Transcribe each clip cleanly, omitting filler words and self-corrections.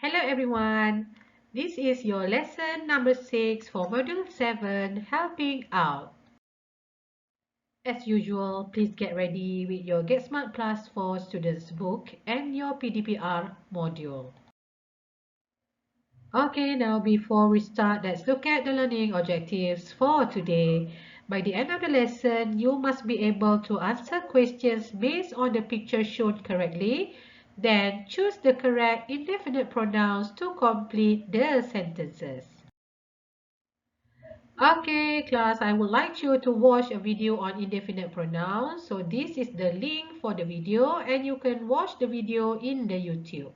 Hello everyone, this is your lesson number 6 for Module 7, Helping Out. As usual, please get ready with your Get Smart Plus for Students book and your PDPR module. Okay, now before we start, let's look at the learning objectives for today. By the end of the lesson, you must be able to answer questions based on the picture shown correctly. Then choose the correct indefinite pronouns to complete the sentences. Okay, class, I would like you to watch a video on indefinite pronouns. So this is the link for the video and you can watch the video in the YouTube.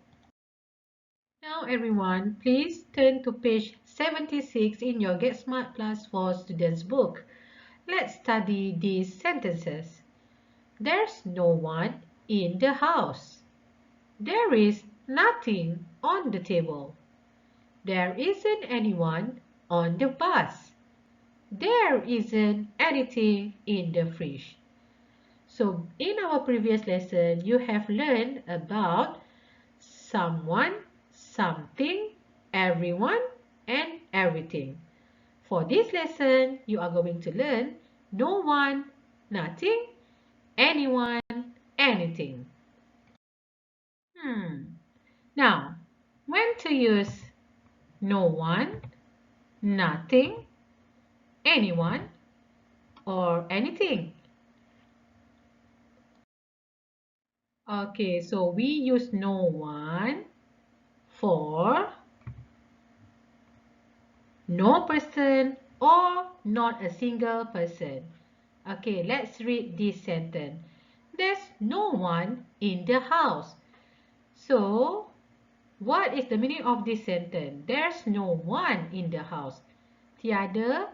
Now everyone, please turn to page 76 in your Get Smart Plus for Students book. Let's study these sentences. There's no one in the house. There is nothing on the table. There isn't anyone on the bus. There isn't anything in the fridge. So in our previous lesson, you have learned about someone, something, everyone, and everything. For this lesson, you are going to learn no one, nothing, anyone, anything. Now, when to use no one, nothing, anyone, or anything? Okay, so we use no one for no person or not a single person. Okay, let's read this sentence. There's no one in the house. So, what is the meaning of this sentence? There's no one in the house. Tiada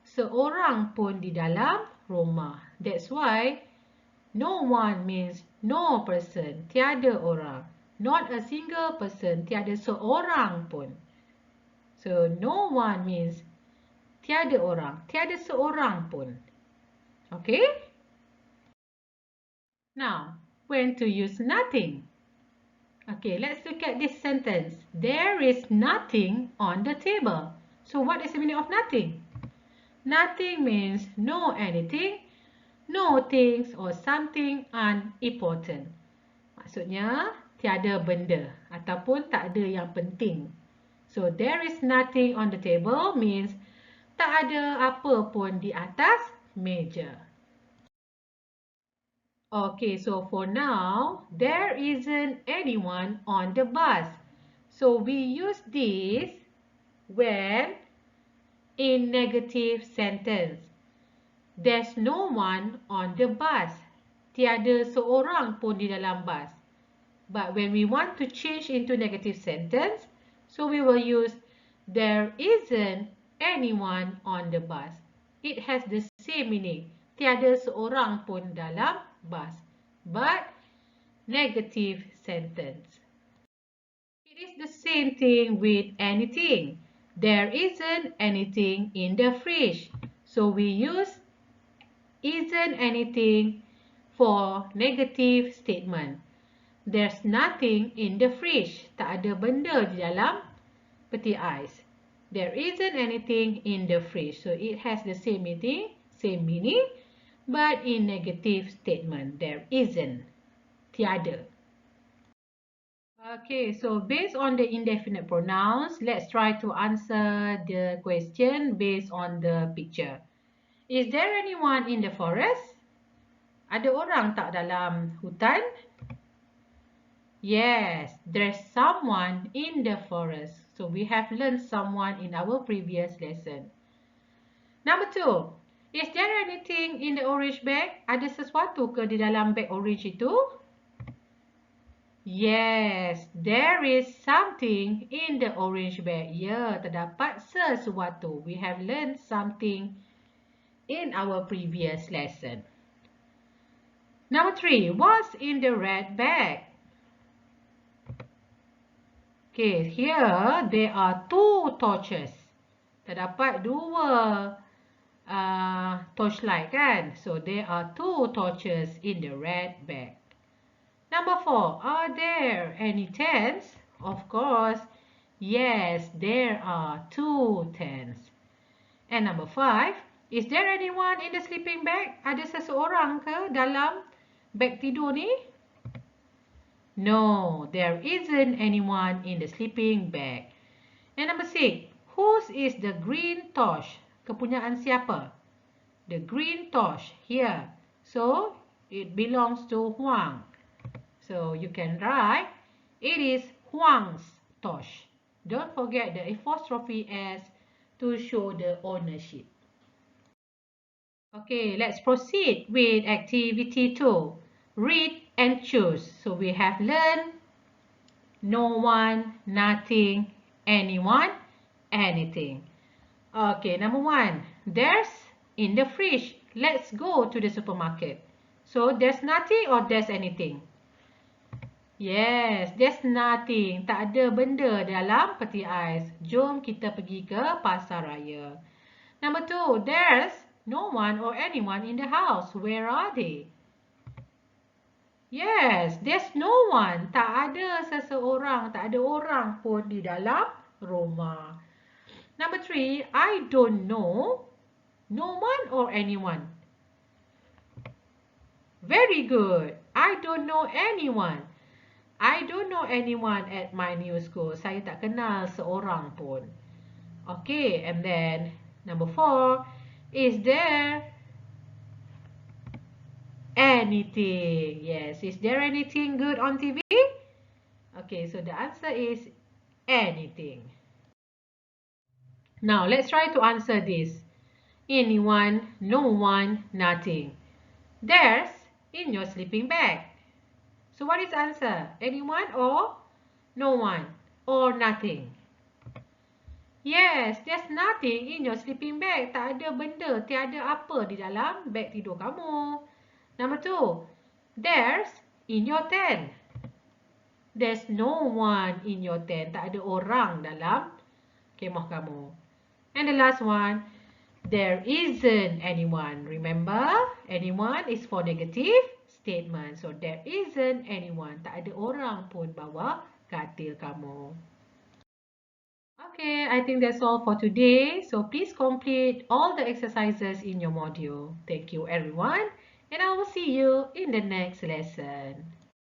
seorang pun di dalam rumah. That's why no one means no person, tiada orang. Not a single person, tiada seorang pun. So, no one means tiada orang, tiada seorang pun. Okay? Now, when to use nothing? Okay, let's look at this sentence. There is nothing on the table. So, what is the meaning of nothing? Nothing means no anything, no things or something unimportant. Maksudnya, tiada benda ataupun tak ada yang penting. So, there is nothing on the table means tak ada apa pun di atas meja. Okay, so for now, there isn't anyone on the bus. So we use this when in negative sentence. There's no one on the bus. Tiada seorang pun di dalam bus. But when we want to change into negative sentence, so we will use there isn't anyone on the bus. It has the same meaning. Tiada seorang pun dalam bus. But negative sentence. It is the same thing with anything. There isn't anything in the fridge. So we use isn't anything for negative statement. There's nothing in the fridge. Tak ada benda di dalam peti ais. There isn't anything in the fridge. So it has the same meaning, but in negative statement. There isn't. Tiada. Okay, so based on the indefinite pronouns, let's try to answer the question based on the picture. Is there anyone in the forest? Ada orang tak dalam hutan? Yes, there's someone in the forest. So we have learned someone in our previous lesson. Number 2. Is there anything in the orange bag? Ada sesuatu ke di dalam bag orange itu? Yes, there is something in the orange bag. Ya, terdapat sesuatu. We have learned something in our previous lesson. Number 3. What's in the red bag? Okay, here there are 2 torches. Terdapat 2 torchlight kan? So there are 2 torches in the red bag. Number 4. Are there any tents? Of course. Yes, there are 2 tents. And number 5, is there anyone in the sleeping bag? Ada seseorang ke dalam beg tidur ni? No, there isn't anyone in the sleeping bag. And number 6, whose is the green torch? Kepunyaan siapa? The green torch here. So, it belongs to Huang. So, you can write, it is Huang's torch. Don't forget the apostrophe S to show the ownership. Okay, let's proceed with activity 2. Read and choose. So, we have learned no one, nothing, anyone, anything. Okay, number 1. There's in the fridge. Let's go to the supermarket. So, there's nothing or there's anything? Yes, there's nothing. Tak ada benda dalam peti ais. Jom kita pergi ke pasar raya. Number 2, there's no one or anyone in the house. Where are they? Yes, there's no one. Tak ada seseorang, tak ada orang pun di dalam rumah. Number 3, I don't know no one or anyone. Very good. I don't know anyone. I don't know anyone at my new school. Saya tak kenal seorang pun. Okay, and then number 4, is there anything? Yes, is there anything good on TV? Okay, so the answer is anything. Now, let's try to answer this. Anyone, no one, nothing. There's in your sleeping bag. So what is the answer? Anyone or no one or nothing? Yes, there's nothing in your sleeping bag. Tak ada benda, tiada apa di dalam beg tidur kamu. Number 2, there's in your tent. There's no one in your tent. Tak ada orang dalam kemah kamu. And the last one, there isn't anyone. Remember, anyone is for negative statement. So, there isn't anyone. Tak ada orang pun bawa katil kamu. Okay, I think that's all for today. So, please complete all the exercises in your module. Thank you, everyone. And I will see you in the next lesson.